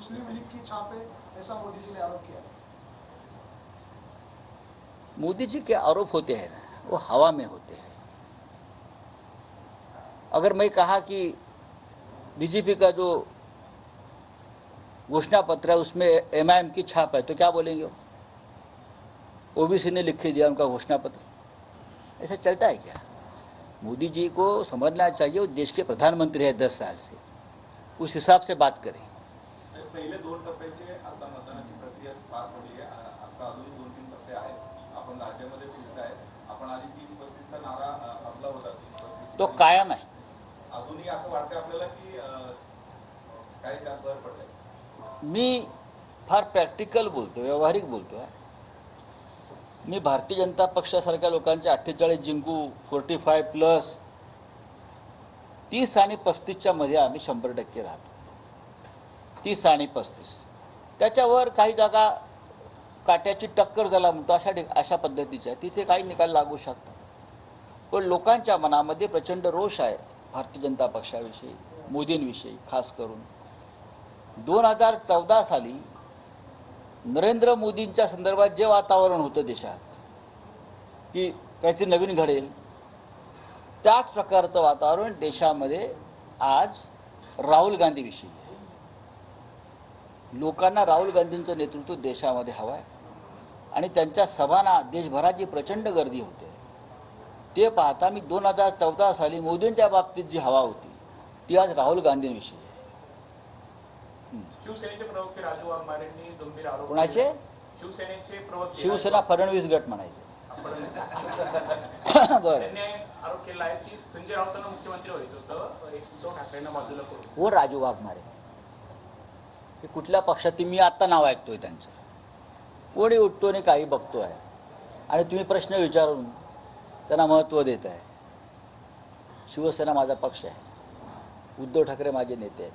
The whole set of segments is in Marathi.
मुस्लिम लीग की छाप है, ऐसा मोदी जी ने आरोप किया। मोदी जी के आरोप होते हैं ना, वो हवा में होते हैं। अगर मैं कहा कि बीजेपी का जो घोषणा पत्र है उसमें एमआईएम की छाप है तो क्या बोलेंगे? ओबीसी ने लिख के दिया उनका घोषणा पत्र। ऐसा चलता है क्या? मोदी जी को समझना चाहिए, वो देश के प्रधानमंत्री है 10 साल से, उस हिसाब से बात करें। पहिले 2 टप्प्याचे आता मतदानाची प्रक्रिया पार पडली आहे. आता अजून 2-3 टप्पे आहेत. आपण राज्यामध्ये फिरताय. आपण आधी 30-35 चा नारा आपला होता. 30-35 तो कायम आहे. अजूनही असं वाटतं आपल्याला की काय त्यात भर पडलाय? मी फार प्रॅक्टिकल बोलतो, व्यावहारिक बोलतो आहे. मी भारतीय जनता पक्षासारख्या लोकांचे 48 जिंकू, 45 प्लस 30 आणि 35च्या मध्ये आम्ही 100% राहतो. 30 आणि 35 त्याच्यावर काही जागा काट्याची टक्कर झाला म्हणतो, अशा पद्धतीच्या तिथे काही निकाल लागू शकतात. पण लोकांच्या मनामध्ये प्रचंड रोष आहे भारतीय जनता पक्षाविषयी, मोदींविषयी खास करून. 2014 साली नरेंद्र मोदींच्या संदर्भात जे वातावरण होतं देशात की काहीतरी नवीन घडेल, त्याच प्रकारचं वातावरण देशामध्ये आज राहुल गांधीविषयी आहे. लोकांना राहुल गांधींचं नेतृत्व देशामध्ये हवं आहे आणि त्यांच्या सभांना देशभरात जी प्रचंड गर्दी होते ते पाहता मी 2014 साली मोदींच्या बाबतीत जी हवा होती ती आज राहुल गांधींविषयी आहे. शिवसेनेचे प्रवक्ते राजू वाघमारेंनी गंभीर आरोप कोणाचे? शिवसेनेचे प्रवक्ते शिवसेना फडणवीस गट म्हणायचे. बरं, त्यांनी आरोप केला आहे की संजय राऊतांना मुख्यमंत्री व्हायचं होतं, उद्धव ठाकरेंना बाजूला करून. हो, राजू वाघमारे हे कुठल्या पक्षात? मी आत्ता नाव ऐकतोय त्यांचं. कोणी उठतो आणि काही बघतोय आणि तुम्ही प्रश्न विचारून त्यांना महत्त्व देत आहे. शिवसेना माझा पक्ष आहे, उद्धव ठाकरे माझे नेते आहेत,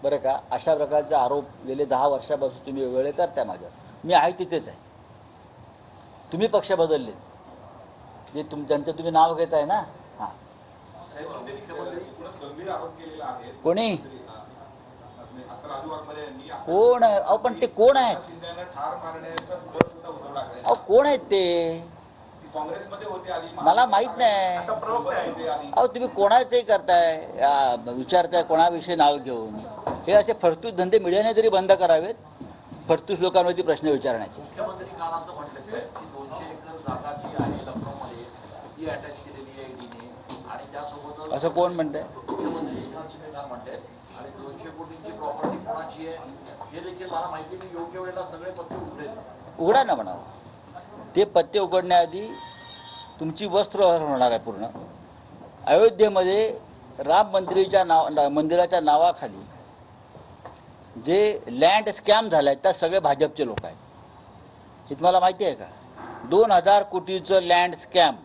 बरं का? अशा प्रकारचे आरोप गेले 10 वर्षापासून तुम्ही वेगळे करताय माझ्यावर. मी आहे तिथेच आहे. तुम्ही पक्ष बदलले, जे ज्यांचं तुम्ही नाव घेत आहे ना. हां, गंभीर आरोप केलेला आहे. कोणी? आता राजू वाघमारे यांनी कोण? अहो पण ते कोण आहेत? शिंदेना ठार मारण्याचा पुढे होता उद्धव ठाकरे. अहो कोण आहेत ते? काँग्रेसमध्ये होते आधी. मला माहित नाही. आता प्रवक्ते आहे. अहो तुम्ही कोणाचंही करताय, विचारताय कोणाविषयी नाव घेऊन. हे असे फडतूस धंदे मीडियाने तरी बंद करावेत, फडतूस लोकांवरती प्रश्न विचारण्याचे. मुख्यमंत्री काल असं म्हटलं साहेब की 200 एकर जागा जी आहे लखनौमध्ये ती अटॅच केलेली आहे ईडीने आणि त्यासोबतच असं कोण म्हणतंय? मुख्यमंत्री एकनाथ शिंदे काल म्हणतात आणि 200 कोटींची प्रॉपर्टी कोणाची आहे हे देखील मला माहिती आहे. मी योग्य वेळेला सगळे पत्ते उघडेल. उघडा ना म्हणावं. ते पत्ते उघडण्याआधी तुमची वस्त्र होणार आहे पूर्ण. अयोध्येमध्ये राम मंदिराच्या नावाखाली जे लँड स्कॅम झालं आहे त्या सगळे भाजपचे लोक आहेत. हे तुम्हाला माहिती आहे का? 2000 कोटीचं लँड स्कॅम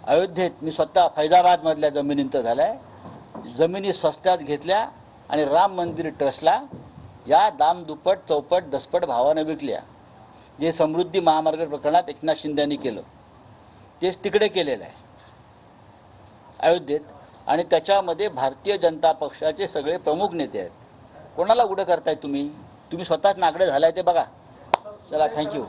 अयोध्येत, मी स्वतः फैजाबादमधल्या जमिनींत झालं आहे. जमिनी स्वस्तात घेतल्या आणि राम मंदिर ट्रस्टला या दामदुप्पट चौपट दसपट भावानं विकल्या. जे समृद्धी महामार्ग प्रकरणात एकनाथ शिंदेंनी केलं तेच तिकडे केलेलं आहे अयोध्येत. आणि त्याच्यामध्ये भारतीय जनता पक्षाचे सगळे प्रमुख नेते आहेत. कोणाला उघडं करताय तुम्ही? तुम्ही स्वतःच नागडे झालाय ते बघा. चला, थँक्यू.